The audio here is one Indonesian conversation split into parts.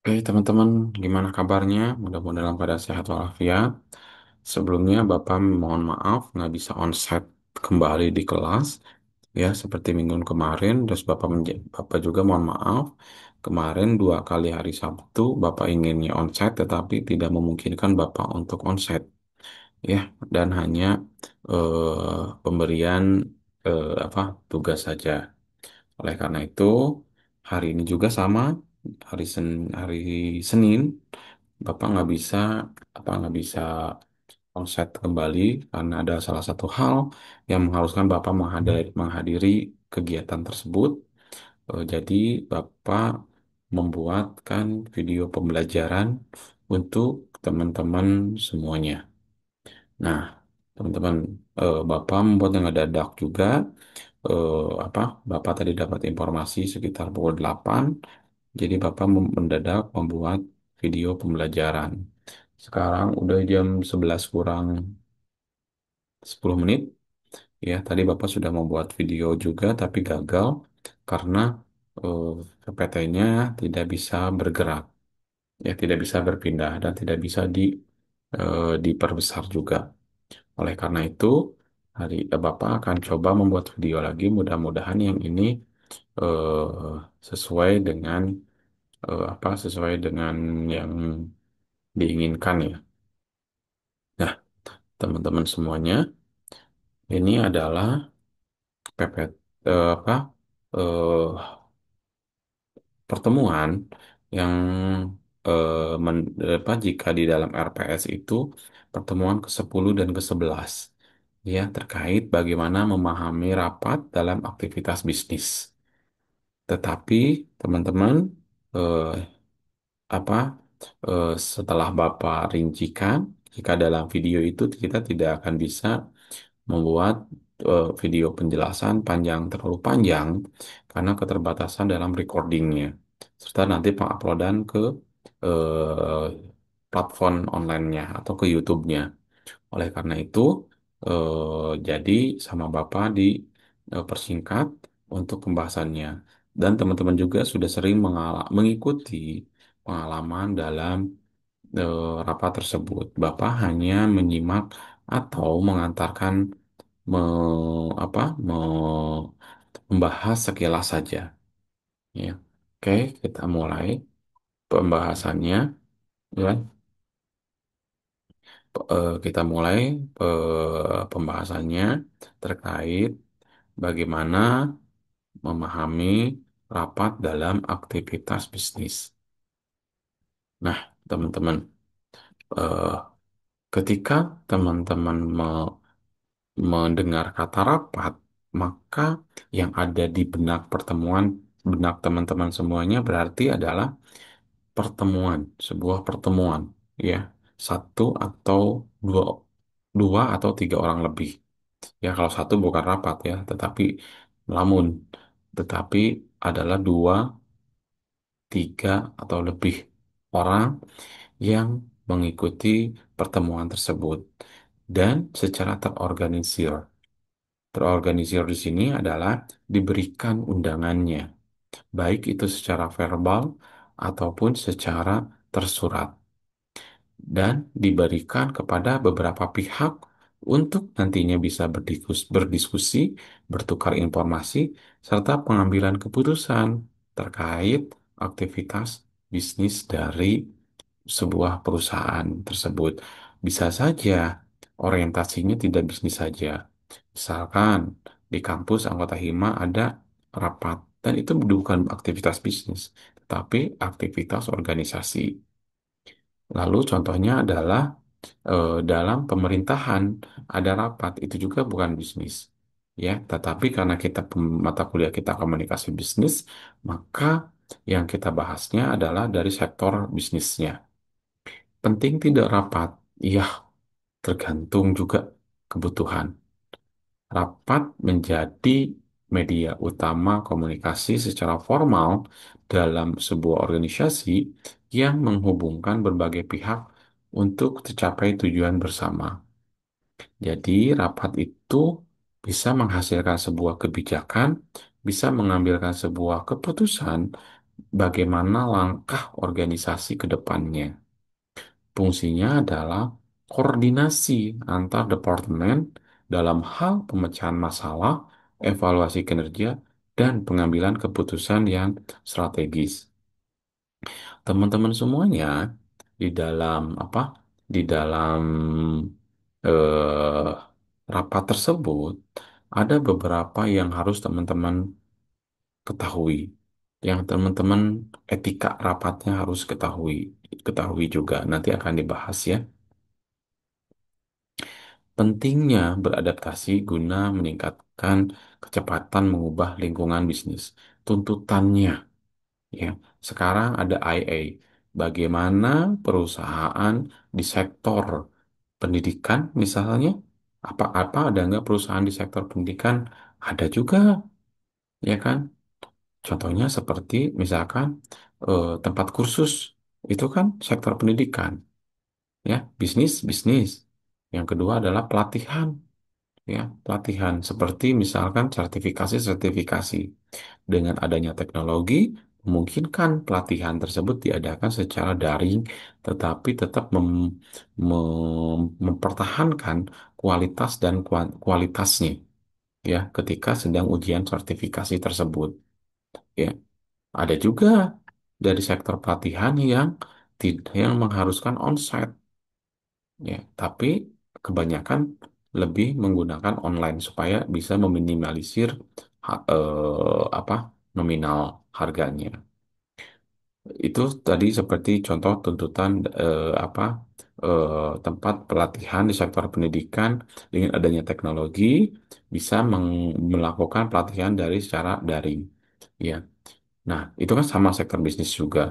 Oke, teman-teman, gimana kabarnya? Mudah-mudahan dalam keadaan sehat walafiat. Sebelumnya, Bapak mohon maaf nggak bisa onsite kembali di kelas, ya, seperti minggu kemarin. Terus Bapak juga mohon maaf, kemarin 2 kali hari Sabtu, Bapak inginnya onsite, tetapi tidak memungkinkan Bapak untuk onsite, ya, dan hanya pemberian apa tugas saja. Oleh karena itu, hari ini juga sama, hari Senin, Bapak nggak bisa onset kembali karena ada salah satu hal yang mengharuskan Bapak menghadiri kegiatan tersebut. Jadi Bapak membuatkan video pembelajaran untuk teman-teman semuanya. Nah, teman-teman, Bapak membuatnya ngedadak juga. Apa? Bapak tadi dapat informasi sekitar pukul 8. Jadi Bapak mendadak membuat video pembelajaran. Sekarang udah jam 11 kurang 10 menit. Ya, tadi Bapak sudah membuat video juga tapi gagal karena eh, PPT-nya tidak bisa bergerak. Ya, tidak bisa berpindah dan tidak bisa diperbesar juga. Oleh karena itu, Bapak akan coba membuat video lagi. Mudah-mudahan yang ini sesuai dengan sesuai dengan yang diinginkan ya. Nah, teman-teman semuanya, ini adalah PPT pertemuan yang jika di dalam RPS itu pertemuan ke-10 dan ke-11 ya terkait bagaimana memahami rapat dalam aktivitas bisnis. Tetapi teman-teman eh, apa setelah Bapak rincikan jika dalam video itu kita tidak akan bisa membuat video penjelasan terlalu panjang karena keterbatasan dalam recordingnya serta nanti penguploadan ke eh, platform online-nya atau ke YouTube-nya. Oleh karena itu, jadi sama Bapak persingkat untuk pembahasannya. Dan teman-teman juga sudah sering mengikuti pengalaman dalam rapat tersebut. Bapak hanya menyimak atau mengantarkan me, apa, membahas sekilas saja. Ya. Oke, kita mulai pembahasannya. Ya. Kita mulai pembahasannya terkait bagaimana memahami rapat dalam aktivitas bisnis. Nah, teman-teman, eh, ketika teman-teman mendengar kata rapat, maka yang ada di benak teman-teman semuanya berarti adalah sebuah pertemuan, ya, satu atau dua, dua atau tiga orang lebih. Ya, kalau satu bukan rapat ya, lamun, tetapi adalah dua, tiga atau lebih orang yang mengikuti pertemuan tersebut dan secara terorganisir. Terorganisir di sini adalah diberikan undangannya, baik itu secara verbal ataupun secara tersurat dan diberikan kepada beberapa pihak untuk nantinya bisa berdiskusi, bertukar informasi, serta pengambilan keputusan terkait aktivitas bisnis dari sebuah perusahaan tersebut. Bisa saja orientasinya tidak bisnis saja. Misalkan di kampus anggota HIMA ada rapat, dan itu bukan aktivitas bisnis, tetapi aktivitas organisasi. Lalu contohnya adalah dalam pemerintahan ada rapat, itu juga bukan bisnis. Ya, tetapi karena mata kuliah kita komunikasi bisnis, maka yang kita bahasnya adalah dari sektor bisnisnya. Penting tidak rapat? Iya, tergantung juga kebutuhan. Rapat menjadi media utama komunikasi secara formal dalam sebuah organisasi yang menghubungkan berbagai pihak untuk tercapai tujuan bersama. Jadi, rapat itu bisa menghasilkan sebuah kebijakan, bisa mengambilkan sebuah keputusan bagaimana langkah organisasi ke depannya. Fungsinya adalah koordinasi antar departemen dalam hal pemecahan masalah, evaluasi kinerja, dan pengambilan keputusan yang strategis. Teman-teman semuanya di dalam apa? Di dalam eh, rapat tersebut ada beberapa yang harus teman-teman ketahui. Yang teman-teman etika rapatnya harus ketahui juga. Nanti akan dibahas ya. Pentingnya beradaptasi guna meningkatkan kecepatan mengubah lingkungan bisnis. Tuntutannya, ya. Sekarang ada IA. Bagaimana perusahaan di sektor pendidikan, misalnya, apa ada nggak perusahaan di sektor pendidikan? Ada juga, ya kan? Contohnya seperti misalkan tempat kursus, itu kan sektor pendidikan, ya, bisnis. Yang kedua adalah pelatihan, ya, pelatihan seperti misalkan sertifikasi. Dengan adanya teknologi, memungkinkan pelatihan tersebut diadakan secara daring, tetapi tetap mempertahankan kualitas dan kualitasnya, ya, ketika sedang ujian sertifikasi tersebut. Ya, ada juga dari sektor pelatihan yang tidak yang mengharuskan onsite, ya, tapi kebanyakan lebih menggunakan online supaya bisa meminimalisir apa nominal harganya. Itu tadi seperti contoh tuntutan tempat pelatihan di sektor pendidikan dengan adanya teknologi bisa melakukan pelatihan dari secara daring. Ya. Nah, itu kan sama sektor bisnis juga.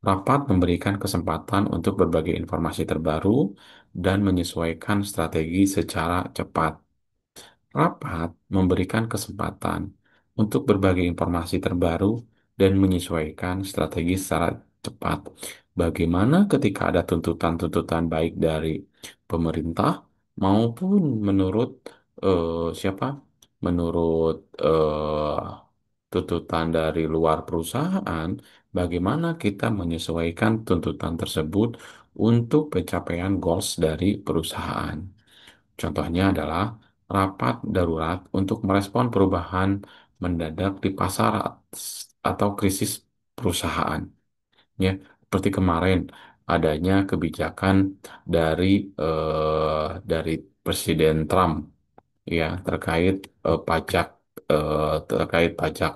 Rapat memberikan kesempatan untuk berbagai informasi terbaru dan menyesuaikan strategi secara cepat. Rapat memberikan kesempatan untuk berbagi informasi terbaru dan menyesuaikan strategi secara cepat. Bagaimana ketika ada tuntutan-tuntutan baik dari pemerintah maupun menurut siapa? Menurut tuntutan dari luar perusahaan, bagaimana kita menyesuaikan tuntutan tersebut untuk pencapaian goals dari perusahaan. Contohnya adalah rapat darurat untuk merespon perubahan mendadak di pasar atau krisis perusahaan. Ya, seperti kemarin adanya kebijakan dari dari Presiden Trump, ya, terkait pajak.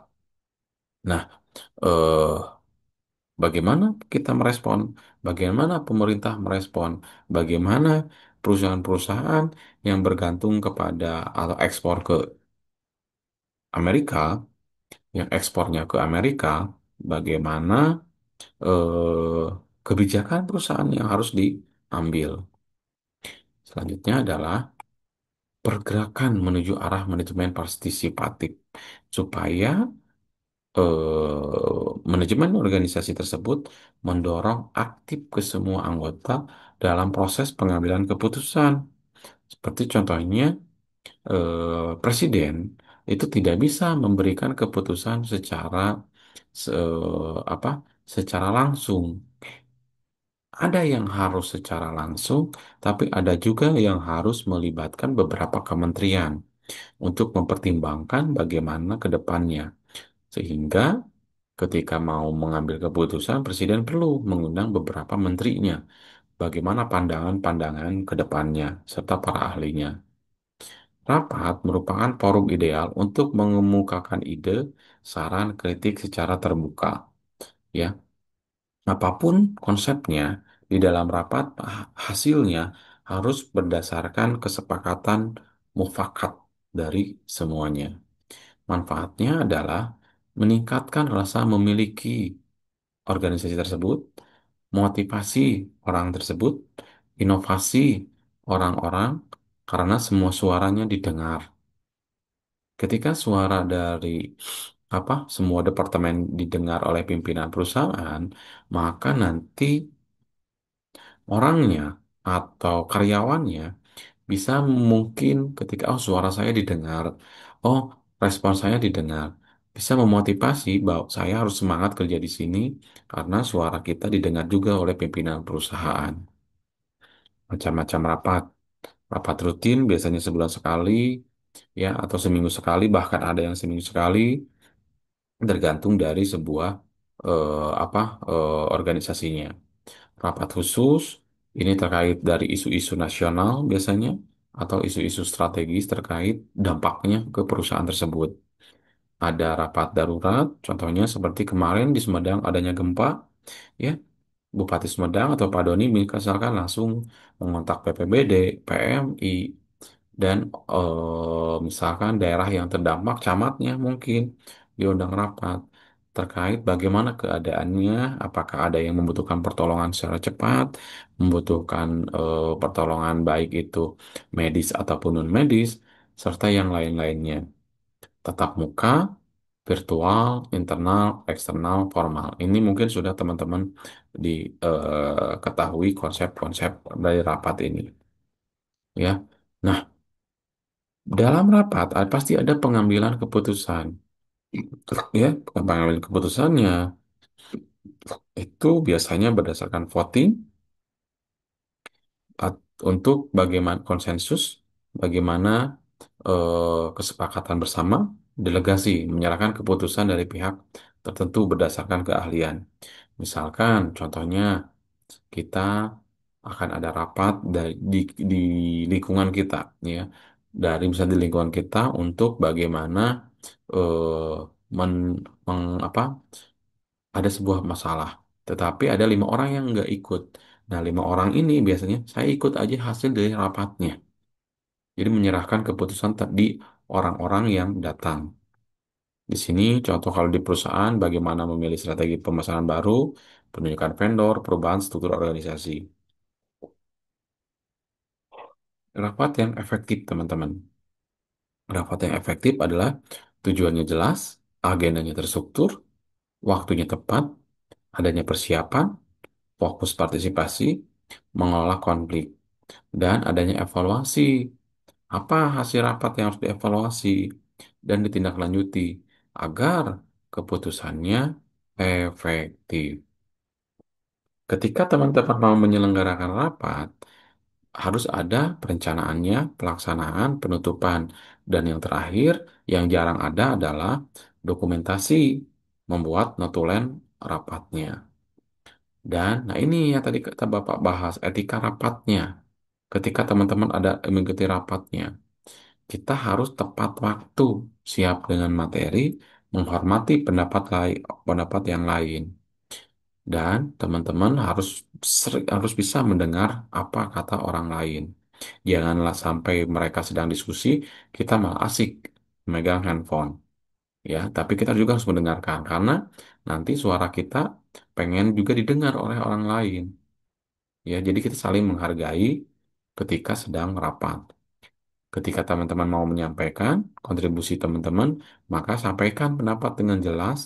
Nah, bagaimana kita merespon? Bagaimana pemerintah merespon? Bagaimana perusahaan-perusahaan yang bergantung kepada atau ekspor ke Amerika, yang ekspornya ke Amerika, bagaimana kebijakan perusahaan yang harus diambil? Selanjutnya adalah pergerakan menuju arah manajemen partisipatif supaya manajemen organisasi tersebut mendorong aktif ke semua anggota dalam proses pengambilan keputusan. Seperti contohnya, presiden itu tidak bisa memberikan keputusan se- apa, secara langsung. Ada yang harus secara langsung, tapi ada juga yang harus melibatkan beberapa kementerian untuk mempertimbangkan bagaimana ke depannya. Sehingga ketika mau mengambil keputusan, Presiden perlu mengundang beberapa menterinya. Bagaimana pandangan-pandangan ke depannya, serta para ahlinya. Rapat merupakan forum ideal untuk mengemukakan ide, saran, kritik secara terbuka. Ya, apapun konsepnya, di dalam rapat hasilnya harus berdasarkan kesepakatan mufakat dari semuanya. Manfaatnya adalah meningkatkan rasa memiliki organisasi tersebut, motivasi orang tersebut, inovasi orang-orang, karena semua suaranya didengar. Ketika suara dari semua departemen didengar oleh pimpinan perusahaan, maka nanti orangnya atau karyawannya bisa mungkin ketika suara saya didengar, oh respon saya didengar, bisa memotivasi bahwa saya harus semangat kerja di sini karena suara kita didengar juga oleh pimpinan perusahaan. Macam-macam rapat, rapat rutin biasanya sebulan sekali, ya atau seminggu sekali, bahkan ada yang seminggu sekali, tergantung dari sebuah apa organisasinya. Rapat khusus ini terkait dari isu-isu nasional biasanya atau isu-isu strategis terkait dampaknya ke perusahaan tersebut. Ada rapat darurat, contohnya seperti kemarin di Sumedang adanya gempa, ya Bupati Sumedang atau Pak Doni misalkan langsung mengontak BPBD, PMI, dan misalkan daerah yang terdampak, camatnya mungkin diundang rapat terkait bagaimana keadaannya, apakah ada yang membutuhkan pertolongan secara cepat, membutuhkan pertolongan baik itu medis ataupun non medis, serta yang lain-lainnya. Tatap muka, virtual, internal, eksternal, formal. Ini mungkin sudah teman-teman ketahui konsep-konsep dari rapat ini, ya. Nah, dalam rapat pasti ada pengambilan keputusan, ya. Pengambilan keputusannya itu biasanya berdasarkan voting untuk bagaimana konsensus, bagaimana kesepakatan bersama, delegasi menyerahkan keputusan dari pihak tertentu berdasarkan keahlian. Misalkan, contohnya kita akan ada rapat di lingkungan kita, ya, dari misalnya di lingkungan kita untuk bagaimana eh, men, apa ada sebuah masalah, tetapi ada 5 orang yang nggak ikut. Nah, 5 orang ini biasanya saya ikut aja hasil dari rapatnya. Jadi menyerahkan keputusan tadi orang-orang yang datang. Di sini contoh kalau di perusahaan bagaimana memilih strategi pemasaran baru, penunjukan vendor, perubahan struktur organisasi. Rapat yang efektif, teman-teman. Rapat yang efektif adalah tujuannya jelas, agendanya terstruktur, waktunya tepat, adanya persiapan, fokus partisipasi, mengolah konflik, dan adanya evaluasi. Apa hasil rapat yang harus dievaluasi dan ditindaklanjuti agar keputusannya efektif. Ketika teman-teman mau menyelenggarakan rapat, harus ada perencanaannya, pelaksanaan, penutupan, dan yang terakhir, yang jarang ada adalah dokumentasi, membuat notulen rapatnya. Dan, nah ini yang tadi kata Bapak bahas, etika rapatnya. Ketika teman-teman ada mengikuti rapatnya, kita harus tepat waktu, siap dengan materi, menghormati pendapat yang lain. Dan teman-teman harus bisa mendengar apa kata orang lain. Janganlah sampai mereka sedang diskusi, kita malah asik memegang handphone. Ya, tapi kita juga harus mendengarkan karena nanti suara kita pengen juga didengar oleh orang lain. Ya, jadi kita saling menghargai ketika sedang rapat. Ketika teman-teman mau menyampaikan kontribusi teman-teman, maka sampaikan pendapat dengan jelas,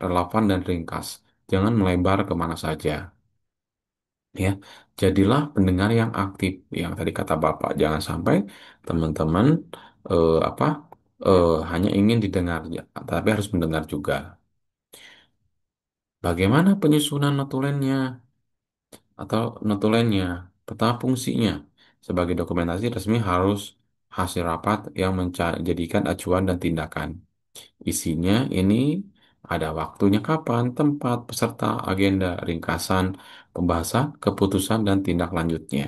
relevan, dan ringkas. Jangan melebar kemana saja. Ya, jadilah pendengar yang aktif. Yang tadi kata Bapak, jangan sampai teman-teman apa hanya ingin didengar, ya, tapi harus mendengar juga. Bagaimana penyusunan notulennya atau notulennya, peta fungsinya sebagai dokumentasi resmi harus hasil rapat yang menjadikan acuan dan tindakan. Isinya ini ada waktunya kapan, tempat, peserta, agenda, ringkasan, pembahasan, keputusan, dan tindak lanjutnya.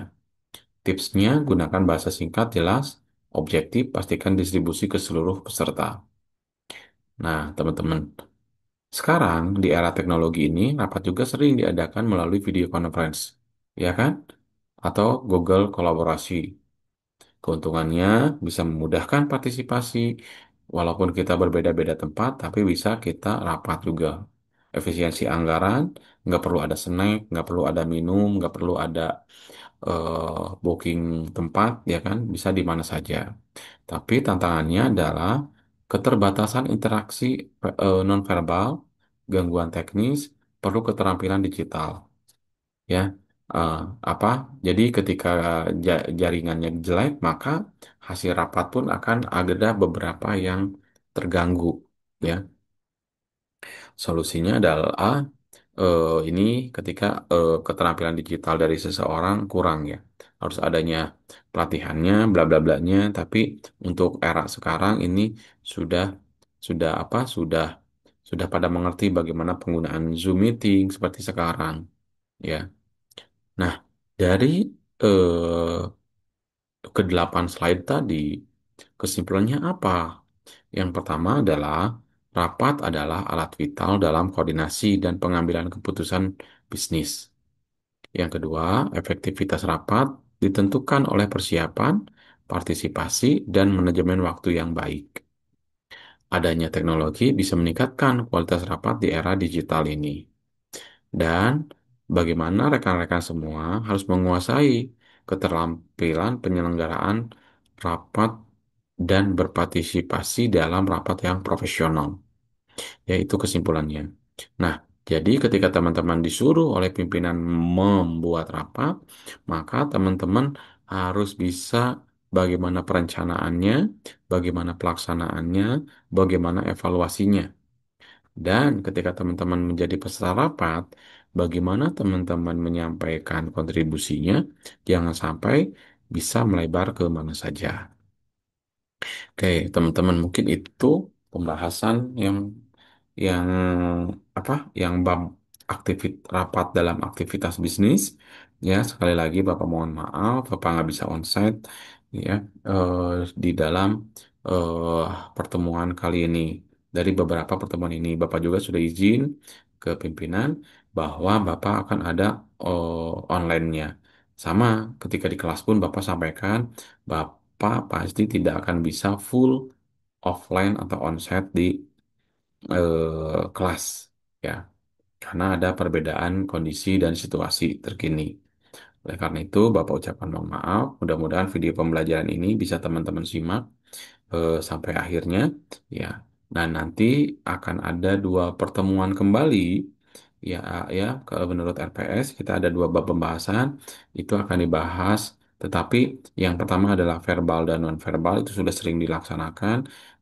Tipsnya, gunakan bahasa singkat, jelas, objektif, pastikan distribusi ke seluruh peserta. Nah, teman-teman, sekarang di era teknologi ini, rapat juga sering diadakan melalui video conference, ya kan? Atau Google kolaborasi. Keuntungannya bisa memudahkan partisipasi, walaupun kita berbeda-beda tempat, tapi bisa kita rapat juga. Efisiensi anggaran, nggak perlu ada snack, nggak perlu ada minum, nggak perlu ada booking tempat, ya kan? Bisa di mana saja. Tapi tantangannya adalah keterbatasan interaksi nonverbal, gangguan teknis, perlu keterampilan digital, ya. Eh, apa? Jadi ketika jaringannya jelek, maka hasil rapat pun akan ada beberapa yang terganggu, ya. Solusinya adalah ini ketika keterampilan digital dari seseorang kurang ya. Harus adanya pelatihannya, bla bla blanya, tapi untuk era sekarang ini sudah sudah pada mengerti bagaimana penggunaan Zoom meeting seperti sekarang ya. Nah, dari eh, kedelapan slide tadi, kesimpulannya apa? Yang pertama adalah rapat adalah alat vital dalam koordinasi dan pengambilan keputusan bisnis. Yang kedua, efektivitas rapat ditentukan oleh persiapan, partisipasi, dan manajemen waktu yang baik. Adanya teknologi bisa meningkatkan kualitas rapat di era digital ini. Dan bagaimana rekan-rekan semua harus menguasai keterampilan penyelenggaraan rapat dan berpartisipasi dalam rapat yang profesional. Yaitu kesimpulannya. Nah, jadi ketika teman-teman disuruh oleh pimpinan membuat rapat, maka teman-teman harus bisa bagaimana perencanaannya, bagaimana pelaksanaannya, bagaimana evaluasinya. Dan ketika teman-teman menjadi peserta rapat, bagaimana teman-teman menyampaikan kontribusinya, jangan sampai bisa melebar ke mana saja. Oke, teman-teman, mungkin itu pembahasan yang apa? Yang bab rapat dalam aktivitas bisnis. Ya, sekali lagi Bapak mohon maaf, Bapak nggak bisa onsite ya eh, di dalam eh, pertemuan kali ini. Dari beberapa pertemuan ini, Bapak juga sudah izin ke pimpinan bahwa Bapak akan ada online-nya. Sama ketika di kelas pun Bapak sampaikan Bapak pasti tidak akan bisa full offline atau onsite di kelas ya karena ada perbedaan kondisi dan situasi terkini. Oleh karena itu, Bapak ucapkan mohon maaf. Mudah-mudahan video pembelajaran ini bisa teman-teman simak sampai akhirnya ya. Dan nanti akan ada dua pertemuan kembali ya ya menurut RPS kita ada dua bab pembahasan itu akan dibahas. Tetapi yang pertama adalah verbal dan non verbal itu sudah sering dilaksanakan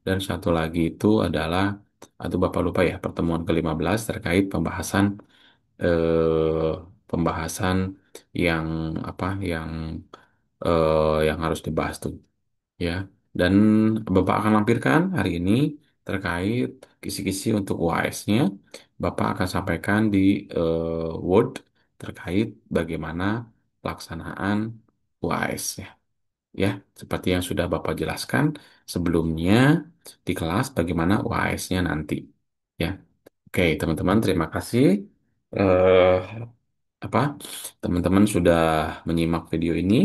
dan satu lagi itu adalah atau Bapak lupa ya pertemuan ke-15 terkait eh, pembahasan yang apa yang harus dibahas tuh ya. Dan Bapak akan lampirkan hari ini terkait kisi-kisi untuk UAS-nya. Bapak akan sampaikan di Word terkait bagaimana pelaksanaan UAS ya. Ya, seperti yang sudah Bapak jelaskan sebelumnya di kelas bagaimana UAS-nya nanti. Ya. Oke, teman-teman, terima kasih. Eh, apa? Teman-teman sudah menyimak video ini.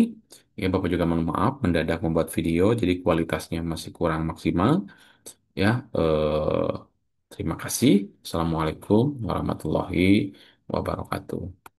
Ya, Bapak juga mohon maaf mendadak membuat video, jadi kualitasnya masih kurang maksimal. Ya, terima kasih. Assalamualaikum warahmatullahi wabarakatuh.